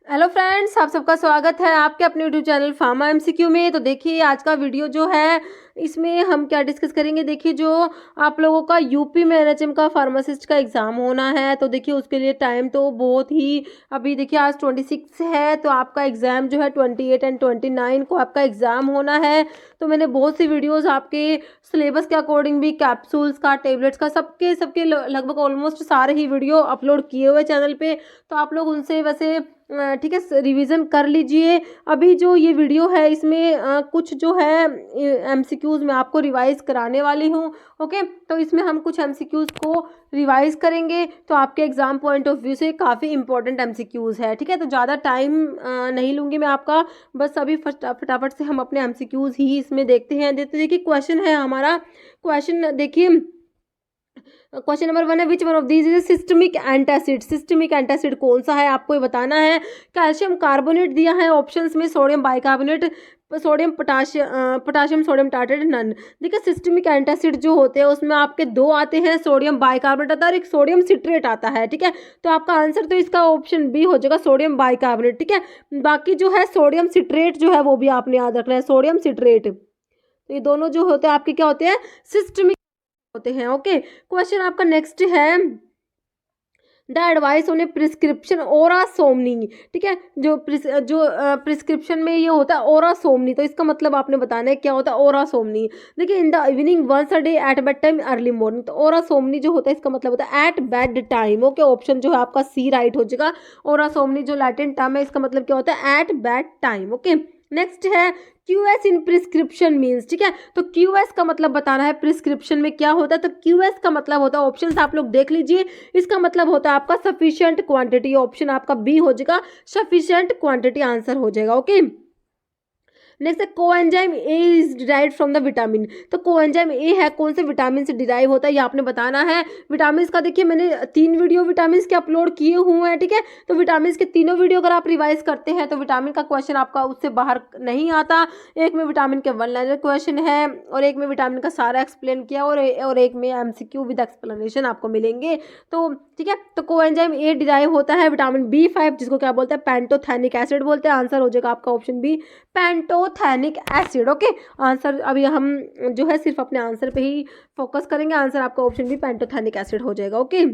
Hello friends, आप सबका स्वागत है आपके अपने यूट्यूब चैनल फार्मा एमसीक्यू में। तो देखिए आज का वीडियो जो है इसमें हम क्या डिस्कस करेंगे। देखिए जो आप लोगों का यूपी में एनएचएम का फार्मासिस्ट का एग्ज़ाम होना है, तो देखिए उसके लिए टाइम तो बहुत ही अभी देखिए आज 26 है, तो आपका एग्ज़ाम जो है 28 एंड 29 को आपका एग्ज़ाम होना है। तो मैंने बहुत सी वीडियोस आपके सिलेबस के अकॉर्डिंग भी कैप्सूल्स का, टेबलेट्स का, सबके सबके लगभग ऑलमोस्ट सारे ही वीडियो अपलोड किए हुए चैनल पे। तो आप लोग उनसे वैसे ठीक है रिवीजन कर लीजिए। अभी जो ये वीडियो है इसमें कुछ जो है एमसीक्यूज़ मैं आपको रिवाइज कराने वाली हूँ। ओके, तो इसमें हम कुछ एमसीक्यूज़ को रिवाइज करेंगे, तो आपके एग्जाम पॉइंट ऑफ व्यू से काफ़ी इंपॉर्टेंट एमसीक्यूज़ है। ठीक है, तो ज़्यादा टाइम नहीं लूँगी मैं आपका, बस अभी फटाफट से हम अपने एमसीक्यूज़ ही इसमें देखते हैं। देखिए क्वेश्चन है हमारा। क्वेश्चन देखिए, क्वेश्चन नंबर 1 है, which one of these is systemic antacid. Systemic antacid कौन सा है आपको ये बताना है। कैल्शियम कार्बोनेट दिया है ऑप्शंस में, sodium bicarbonate, sodium potassium sodium tartrate, none. देखिए सिस्टमिक एंटासिड जो होते हैं उसमें आपके दो आते हैं, सोडियम बाइकार्बोनेट आता है और एक सोडियम सिट्रेट आता है। ठीक है, तो आपका आंसर तो इसका ऑप्शन बी हो जाएगा, सोडियम बाइकार्बोनेट। ठीक है, बाकी जो है सोडियम सिट्रेट जो है वो भी आपने याद रखना है, सोडियम सिट्रेट। तो ये दोनों जो होते हैं आपके क्या होते हैं, सिस्टमिक होते हैं। ओके, क्वेश्चन आपका नेक्स्ट है, the advice on a prescription ओरासोमनी। ठीक है, जो प्रिस्क्रिप्शन में ये होता है ओरासोमनी, तो इसका मतलब आपने बताना है क्या होता है ओरासोमनी। देखिए in the evening once a day at bed time early morning, तो ओरासोमनी जो होता है इसका मतलब होता है at bed time. Okay, option जो है आपका सी राइट हो जाएगा। ओरासोमनी जो लैटिन टर्म है इसका मतलब क्या होता है at bed time. Okay, next है क्यूएस इन प्रिस्क्रिप्शन मीन्स। ठीक है, तो क्यूएस का मतलब बताना है प्रिस्क्रिप्शन में क्या होता है। तो क्यूएस का मतलब होता है, ऑप्शंस आप लोग देख लीजिए, इसका मतलब होता है आपका सफिशिएंट क्वांटिटी। ऑप्शन आपका बी हो जाएगा, सफिशिएंट क्वांटिटी आंसर हो जाएगा। ओके, नेक्स्ट है coenzyme A is derived from the vitamin. तो कोएंजाइम ए है कौन से विटामिन से डिराइव होता है ये आपने बताना है। विटामिन का देखिए मैंने 3 वीडियो विटामिन के अपलोड किए हुए हैं। ठीक है, तो विटामिन के तीनों वीडियो अगर आप रिवाइज करते हैं तो विटामिन का क्वेश्चन आपका उससे बाहर नहीं आता। एक में विटामिन के 1 लाइनर क्वेश्चन है और एक में विटामिन का सारा एक्सप्लेन किया और एक में एमसीक्यू विद एक्सप्लेनेशन आपको मिलेंगे। तो ठीक है, तो कोएंजाइम ए डिराइव होता है विटामिन B5 जिसको क्या बोलते हैं, पैंटोथेनिक एसिड बोलते हैं। आंसर हो जाएगा आपका option B, pantothenic acid. Okay, answer अभी हम जो है सिर्फ अपने आंसर पे ही फोकस करेंगे। आंसर आपका ऑप्शन बी पैंटोथेनिक एसिड हो जाएगा। ओके,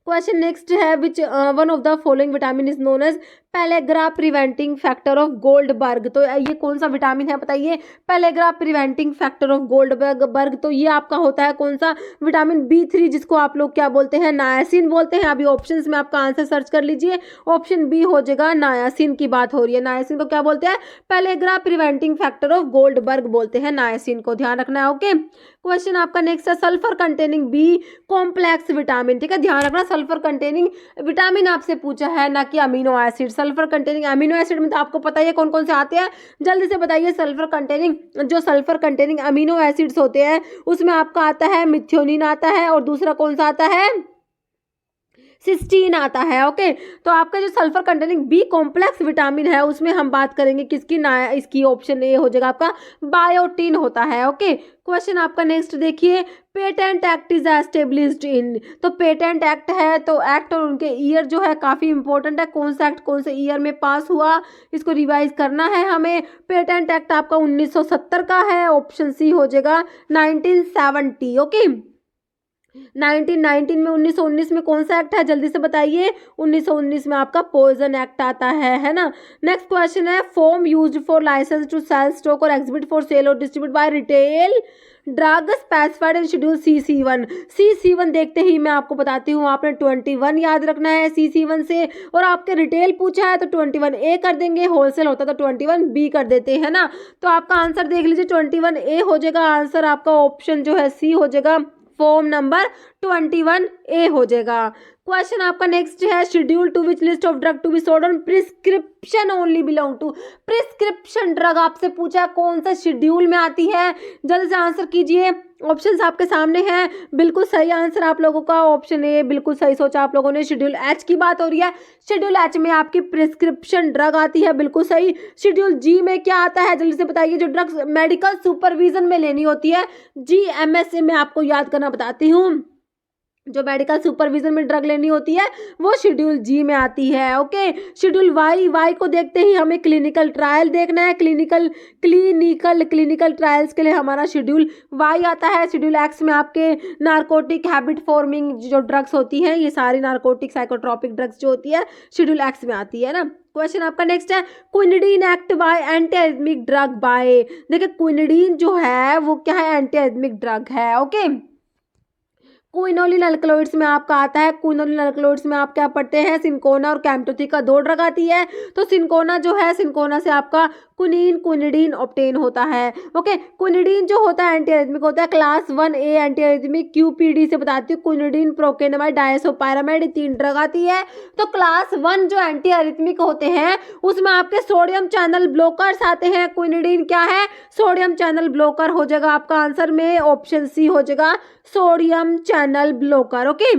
क्वेश्चन नेक्स्ट है, which one of the following vitamin is known as pellagra preventing factor of Goldberg. तो ये कौन सा विटामिन है बताइए, pellagra preventing factor of Goldberg. तो ये आपका होता है कौन सा, विटामिन B3 जिसको आप लोग क्या बोलते हैं, नायासिन बोलते हैं। अभी ऑप्शंस में आपका आंसर सर्च कर लीजिए, ऑप्शन बी हो जाएगा, नायासिन की बात हो रही है। नायासिन को क्या बोलते हैं, pellagra preventing factor of Goldberg बोलते हैं, नायासिन को ध्यान रखना है। ओके, क्वेश्चन आपका नेक्स्ट है, sulphur containing B complex vitamin. ठीक है, ध्यान रखना सल्फर कंटेनिंग विटामिन आपसे पूछा है ना कि amino acid. Sulphur containing amino acid में तो आपको पता ही है कौन कौन से आते हैं, जल्दी से बताइए। सल्फर कंटेनिंग अमीनो एसिड्स होते हैं उसमें आपका आता है मिथ्योनिन आता है और दूसरा कौन सा आता है, सिस्टीन आता है। ओके, तो आपका जो sulphur containing B complex vitamin है उसमें हम बात करेंगे किसकी, ना इसकी ऑप्शन ए हो जाएगा आपका, बायोटीन होता है। ओके, क्वेश्चन आपका नेक्स्ट देखिए, patent act is established in. तो पेटेंट एक्ट है, तो एक्ट और उनके ईयर जो है काफ़ी इंपॉर्टेंट है, कौन सा एक्ट कौन से ईयर में पास हुआ इसको रिवाइज करना है हमें। पेटेंट एक्ट आपका 1970 का है, ऑप्शन सी हो जाएगा 1970। ओके, 1919 में 1919 में कौन सा एक्ट है जल्दी से बताइए, 1919 में आपका पॉइजन एक्ट आता है ना। नेक्स्ट क्वेश्चन है, form used for licence to sell stock or exhibit for sale or distribute by retail drug specified in schedule CC1 देखते ही मैं आपको बताती हूँ, आपने 21 याद रखना है CC1 से, और आपके रिटेल पूछा है तो 21A कर देंगे, होलसेल होता तो 21B कर देते हैं ना। तो आपका आंसर देख लीजिए 21A हो जाएगा, आंसर आपका ऑप्शन जो है सी हो जाएगा, फॉर्म नंबर 21A हो जाएगा। क्वेश्चन आपका नेक्स्ट है, schedule to which list of drug to be sold on prescription only belong to. Prescription drug आपसे पूछा कौन सा शेड्यूल में आती है, जल्दी से आंसर कीजिए। ऑप्शंस आपके सामने हैं, बिल्कुल सही आंसर आप लोगों का ऑप्शन ए, बिल्कुल सही सोचा आप लोगों ने। शेड्यूल H की बात हो रही है, शेड्यूल H में आपकी प्रिस्क्रिप्शन ड्रग आती है, बिल्कुल सही। शेड्यूल G में क्या आता है जल्दी से बताइए, जो ड्रग्स मेडिकल सुपरविजन में लेनी होती है, GMS में आपको याद करना बताती हूँ। जो मेडिकल सुपरविजन में ड्रग लेनी होती है वो शेड्यूल जी में आती है। ओके, शेड्यूल वाई को देखते ही हमें क्लिनिकल ट्रायल देखना है। क्लिनिकल ट्रायल्स के लिए हमारा शेड्यूल वाई आता है। शेड्यूल एक्स में आपके नारकोटिक हैबिट फॉर्मिंग जो ड्रग्स होती हैं, ये सारी नारकोटिक साइकोट्रॉपिक ड्रग्स जो होती है शेड्यूल एक्स में आती है ना। क्वेश्चन आपका नेक्स्ट है, quinidine act by anti arrhythmic drug bye. देखिए क्विनिडीन जो है वो क्या है, एंटी एरिथमिक ड्रग है। ओके, क्विनोलिन अल्कलॉइड्स में आपका आता है। क्विनोलिन अल्कलॉइड्स में आप क्या पढ़ते हैं, सिंकोना और कैम्प्टोथिका 2 ड्रग आती है। तो सिंकोना जो है, सिंकोना से आपका क्विनिडीन ऑब्टेन होता है। ओके, क्विनिडीन जो होता है एंटी एरिथमिक होता है। क्लास 1A एंटी एरिथमिक क्यूपीडी से बताती हूँ, क्विनिडीन, प्रोकेनामाइड, डायसोपायरामाइड, 3 ड्रग आती है। तो क्लास 1 जो एंटी एरिथमिक होते हैं उसमें आपके सोडियम चैनल ब्लॉकर्स आते हैं। क्विनिडीन क्या है, सोडियम चैनल ब्लॉकर हो जाएगा आपका आंसर में, ऑप्शन सी हो जाएगा sodium channel blocker. Okay,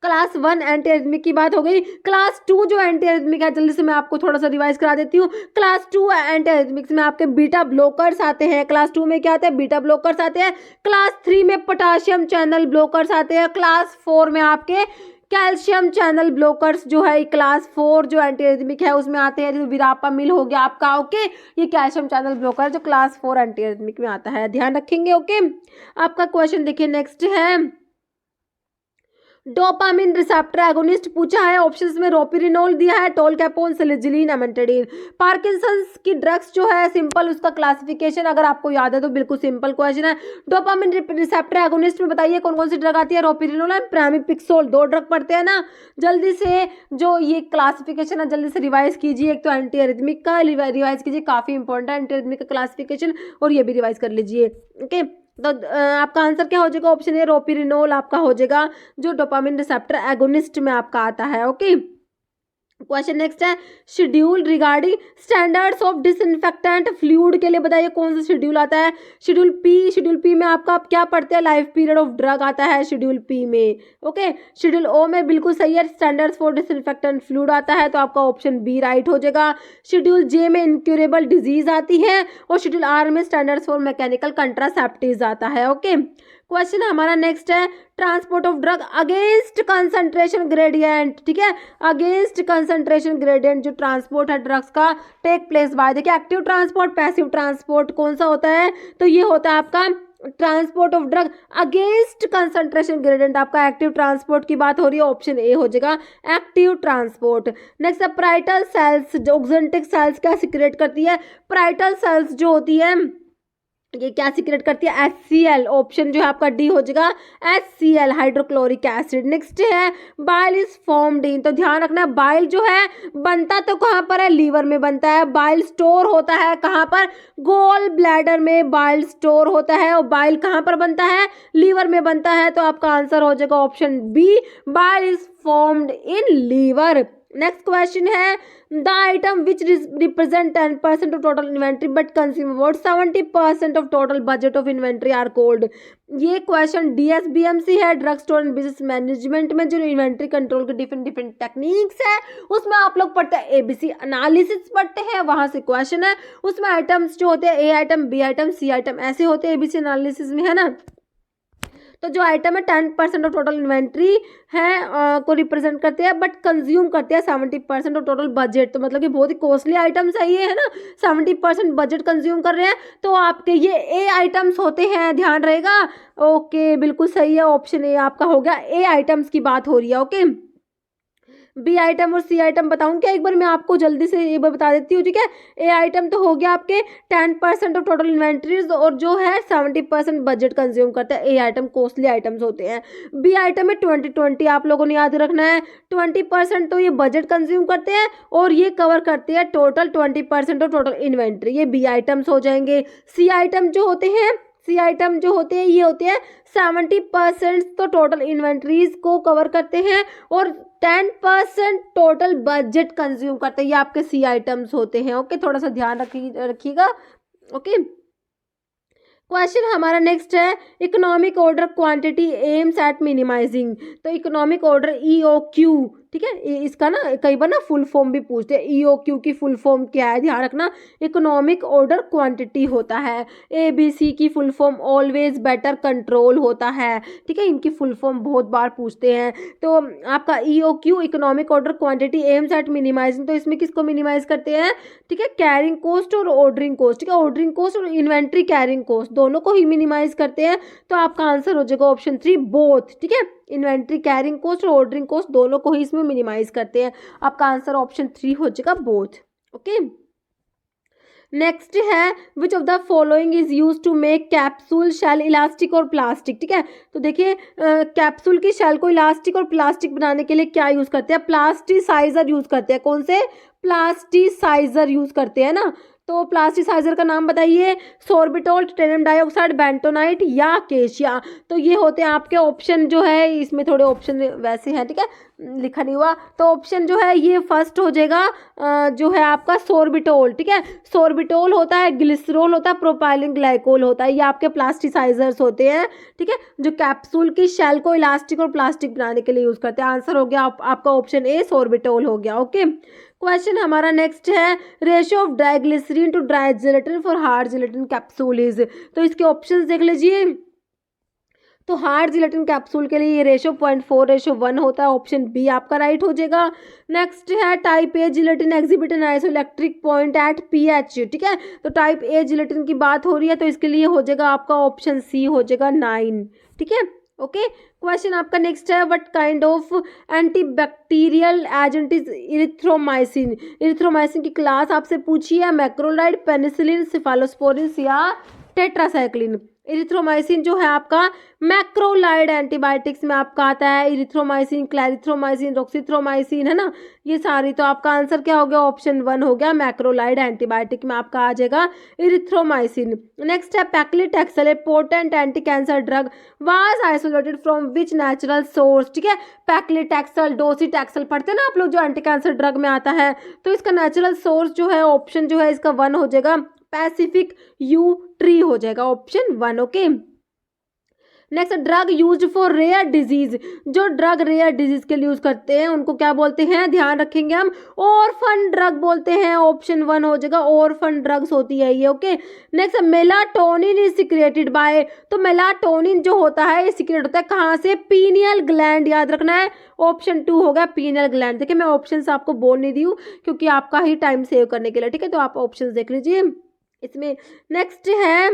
class 1 anti arrhythmic की बात हो गई। क्लास 2 जो एंटी एरिथमिक है, जल्दी से मैं आपको थोड़ा सा रिवाइज करा देती हूँ। क्लास 2 एंटी एरिथमिक्स में आपके बीटा ब्लॉकर्स आते हैं। क्लास 2 में क्या आते हैं, बीटा ब्लॉकर्स आते हैं। क्लास 3 में पोटाशियम चैनल ब्लॉकर्स आते हैं। क्लास 4 में आपके कैल्शियम चैनल ब्लॉकर्स जो है, क्लास 4 जो एंटी एरिथमिक है उसमें आते हैं। जो विरापामिल हो गया आपका, ओके, ये कैल्शियम चैनल ब्लॉकर जो क्लास 4 एंटी एरिथमिक में आता है, ध्यान रखेंगे। ओके, आपका क्वेश्चन देखिए नेक्स्ट है, डोपामिन रिसेप्टर एगोनिस्ट पूछा है। ऑप्शंस में रोपिरिनोल दिया है, टोलकैपोन, सिलिजिलिन, अमेंटाडिन। पार्किंसंस की ड्रग्स जो है सिंपल उसका क्लासिफिकेशन अगर आपको याद है तो बिल्कुल सिंपल क्वेश्चन है। डोपामिन रिसेप्टर एगोनिस्ट में बताइए कौन कौन सी ड्रग आती है, रोपिरिनोल एंड प्रामिपिक्सोल, 2 ड्रग पढ़ते हैं ना। जल्दी से जो ये क्लासिफिकेशन है जल्दी से रिवाइज कीजिए। एक तो एंटी एरिथमिक का रिवाइज कीजिए, काफी इंपॉर्टेंट है एंटी एरिथमिक का क्लासिफिकेशन, और ये भी रिवाइज कर लीजिए। ओके, तो आपका आंसर क्या हो जाएगा, ऑप्शन ए रोपिरिनोल आपका हो जाएगा जो डोपामिन रिसेप्टर एगोनिस्ट में आपका आता है। ओके, क्वेश्चन नेक्स्ट है, schedule regarding standards of disinfectant fluid के लिए बताइए कौन सा शेड्यूल आता है। शेड्यूल पी में आपका आप क्या पढ़ते हैं, लाइफ पीरियड ऑफ ड्रग आता है शेड्यूल पी में। ओके, शेड्यूल ओ में बिल्कुल सही है, स्टैंडर्ड्स फॉर डिसइंफेक्टेंट फ्लूइड आता है, तो आपका ऑप्शन बी राइट हो जाएगा। शेड्यूल जे में इनक्यूरेबल डिजीज आती है, और शेड्यूल आर में स्टैंडर्ड्स फॉर मैकेनिकल कंट्रासेप्टिव्स आता है। ओके, क्वेश्चन हमारा नेक्स्ट है, transport of drug against concentration gradient. ठीक है, अगेंस्ट कंसंट्रेशन ग्रेडियंट जो ट्रांसपोर्ट है ड्रग्स का टेक प्लेस बाय, देखिए एक्टिव ट्रांसपोर्ट, पैसिव ट्रांसपोर्ट कौन सा होता है, तो ये होता है आपका transport of drug against concentration gradient. आपका एक्टिव ट्रांसपोर्ट की बात हो रही है, ऑप्शन ए हो जाएगा active transport. Next parietal cells, जो ऑक्जेंटिक सेल्स क्या सीक्रेट करती है, पैराइटल सेल्स जो होती है ये क्या सीक्रेट करती है, HCl, ऑप्शन जो है आपका डी हो जाएगा HCl, हाइड्रोक्लोरिक एसिड। नेक्स्ट है, बाइल इज फॉर्म्ड इन, तो ध्यान रखना बाइल जो है बनता तो कहाँ पर है, लीवर में बनता है। बाइल स्टोर होता है कहाँ पर, गोल ब्लैडर में बाइल स्टोर होता है, और बाइल कहाँ पर बनता है, लीवर में बनता है, तो आपका आंसर हो जाएगा option B, bile is formed in liver. Next question है, the item which represent 10% of total inventory but consume about 70% of total budget of inventory are called. ये क्वेश्चन DSBMC है, drug store and business management में जो inventory control के different different techniques है उसमें आप लोग पढ़ते हैं ABC एनालिसिस पढ़ते हैं, वहां से क्वेश्चन है। उसमें आइटम्स जो होते हैं A item, B item, C item ऐसे होते हैं ABC एनालिसिस में, है ना। तो जो आइटम है 10% ऑफ टोटल इन्वेंट्री है को रिप्रेजेंट करते हैं, बट कंज्यूम करते हैं 70% ऑफ टोटल बजट। तो मतलब कि बहुत ही कॉस्टली आइटम्स है ये, है ना, 70% बजट कंज्यूम कर रहे हैं, तो आपके ये ए आइटम्स होते हैं, ध्यान रहेगा। ओके, बिल्कुल सही है, ऑप्शन ए आपका हो गया, ए आइटम्स की बात हो रही है। ओके, बी आइटम और सी आइटम बताऊं क्या, एक बार मैं आपको जल्दी से ये बता देती हूँ। ठीक है, ए आइटम तो हो गया आपके 10% ऑफ टोटल इन्वेंट्रीज, और जो है 70% बजट कंज्यूम करता है। ए आइटम कॉस्टली आइटम्स होते हैं। बी आइटम में 20-20 आप लोगों ने याद रखना है, 20% तो ये बजट कंज्यूम करते हैं, और ये कवर करते हैं टोटल 20% ऑफ टोटल इन्वेंट्री, ये बी आइटम्स हो जाएंगे। सी आइटम जो होते हैं, सी आइटम जो होते हैं ये होते हैं 70% तो टोटल इन्वेंट्रीज को कवर करते हैं, और 10% टोटल बजट कंज्यूम करते हैं, ये आपके सी आइटम्स होते हैं। ओके, थोड़ा सा ध्यान रखिएगा। ओके, क्वेश्चन हमारा नेक्स्ट है, economic order quantity aims at minimising. तो इकोनॉमिक ऑर्डर EOQ ठीक है। इसका ना कई बार ना फुल फॉर्म भी पूछते हैं। EOQ की फुल फॉर्म क्या है, ध्यान रखना, इकोनॉमिक ऑर्डर क्वांटिटी होता है। ABC की full form always better control होता है। ठीक है, इनकी फुल फॉर्म बहुत बार पूछते हैं। तो आपका EOQ economic order quantity aims at minimising, तो इसमें किसको मिनिमाइज करते हैं, ठीक है, कैरिंग कॉस्ट और ऑर्डरिंग कॉस्ट। ठीक है, ऑर्डरिंग कॉस्ट और इन्वेंट्री कैरिंग कॉस्ट दोनों को ही मिनिमाइज करते हैं। तो आपका आंसर हो जाएगा ऑप्शन 3 बोथ। ठीक है, इन्वेंट्री कैरिंग कॉस्ट और ऑर्डरिंग कॉस्ट दोनों को ही इसमें मिनिमाइज करते हैं। आपका आंसर ऑप्शन 3 हो जाएगा बोथ। ओके, नेक्स्ट है which of the following is use to make capsule shell elastic और प्लास्टिक। ठीक है, तो देखिए कैप्सूल की शेल को इलास्टिक और प्लास्टिक बनाने के लिए क्या यूज करते हैं, प्लास्टिसाइजर यूज करते हैं। कौन से, प्लास्टिसाइजर यूज करते हैं ना। तो प्लास्टिसाइजर का नाम बताइए, सोर्बिटॉल, टाइटेनियम डाइऑक्साइड, बेंटोनाइट या केशिया। तो ये होते हैं आपके ऑप्शन जो है, इसमें थोड़े ऑप्शन वैसे हैं, ठीक है, लिखा नहीं हुआ। तो ऑप्शन जो है ये फर्स्ट हो जाएगा जो है आपका सोर्बिटोल। ठीक है, सोर्बिटोल होता है, ग्लिसरॉल होता है, प्रोपाइलिन ग्लाइकोल होता है, ये आपके प्लास्टिसाइजर्स होते हैं। ठीक है, जो कैप्सूल की शेल को इलास्टिक और प्लास्टिक बनाने के लिए यूज करते हैं। आंसर हो गया आपका ऑप्शन ए, सोर्बिटोल हो गया। ओके, क्वेश्चन हमारा नेक्स्ट है, ratio of dry glycerine to dry gelatin for hard gelatin capsule is. तो इसके ऑप्शंस देख लीजिए। तो हार्ड जिलेटिन कैप्सूल के लिए ये रेशियो 0.4:1 होता है। ऑप्शन बी आपका राइट हो जाएगा। नेक्स्ट है type A gelatin exhibit an isoelectric point at pH। ठीक है, तो टाइप ए जिलेटिन की बात हो रही है, तो इसके लिए हो जाएगा आपका ऑप्शन सी हो जाएगा 9। ठीक है, ओके, क्वेश्चन आपका नेक्स्ट है, what kind of antibacterial agent is erythromycin. Erythromycin की क्लास आपसे पूछी है, मैक्रोलाइड, पेनिसिलिन, सिफालोस्पोरिन या टेट्रासाइक्लिन। इरिथ्रोमाइसिन जो है आपका मैक्रोलाइड एंटीबायोटिक्स में आपका आता है। इरिथ्रोमाइसिन, क्लैरिथ्रोमाइसिन, रोक्सिथ्रोमाइसिन, है ना, ये सारी। तो आपका आंसर क्या हो गया, ऑप्शन 1 हो गया, मैक्रोलाइड एंटीबायोटिक में आपका आ जाएगा इरिथ्रोमाइसिन। नेक्स्ट है paclitaxel, A potent anti cancer drug was isolated from which natural source. ठीक है, पैक्लिटैक्सेल, डोसीटैक्सेल पढ़ते हैं ना आप लोग, जो एंटी कैंसर ड्रग में आता है। तो इसका नेचुरल सोर्स जो है, ऑप्शन जो है इसका 1 हो जाएगा, पैसिफिक यू ट्री हो जाएगा, option 1। Okay, next drug used for rare disease. जो ड्रग रेयर डिजीज के लिए यूज करते हैं उनको क्या बोलते हैं, ध्यान रखेंगे हम, ऑर्फन ड्रग बोलते हैं। ऑप्शन 1 हो जाएगा, ऑर्फन ड्रग्स होती है ये। Okay, next melatonin is secreted by. तो मेलाटोनिन जो होता है ये सिक्रेट होता है कहाँ से, पीनियल ग्लैंड, याद रखना है। ऑप्शन 2 होगा पीनियल ग्लैंड। देखिए मैं ऑप्शन आपको बोल नहीं दी हूँ क्योंकि आपका ही टाइम सेव करने के लिए। ठीक है, तो आप ऑप्शन देख लीजिए इसमें। नेक्स्ट है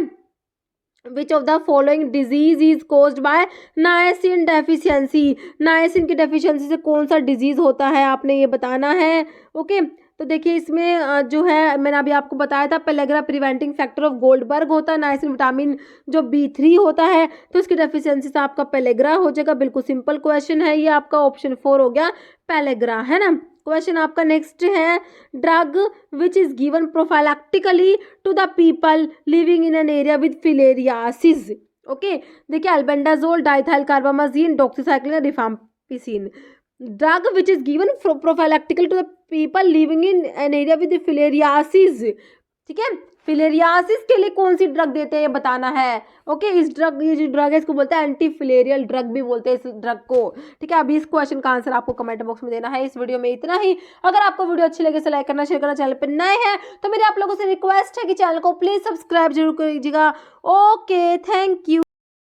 which of the following disease is caused by niacin deficiency. Niacin की डेफिशिएंसी से कौन सा डिजीज होता है, आपने ये बताना है। ओके, तो देखिए इसमें जो है मैंने अभी आपको बताया था, pellagra preventing factor of Goldberg होता है। नायसिन विटामिन जो B3 होता है, तो इसकी डेफिशिएंसी से आपका पेलेग्रा हो जाएगा। बिल्कुल सिंपल क्वेश्चन है ये, आपका ऑप्शन 4 हो गया, पेलेग्रा, है ना। क्वेश्चन आपका नेक्स्ट है, drug which is given prophylactically to the people living in an area with filariasis. Okay, देखिए albendazole, diethyl carbamazine, doxycycline, rifampicin. Drug which is given prophylactically to the people living in an area with filariasis. ठीक है, filariasis के लिए कौन सी drug देते हैं ये बताना है। ओके, इस ड्रग, ये जो ड्रग है इसको बोलते हैं एंटी फिलेरियल ड्रग भी बोलते हैं इस ड्रग को। ठीक है, अभी इस क्वेश्चन का आंसर आपको कमेंट बॉक्स में देना है। इस वीडियो में इतना ही। अगर आपको वीडियो अच्छी लगे तो लाइक करना, शेयर करना, चैनल पर नए हैं तो मेरे आप लोगों से रिक्वेस्ट है कि चैनल को प्लीज सब्सक्राइब जरूर कीजिएगा। Okay, thank you.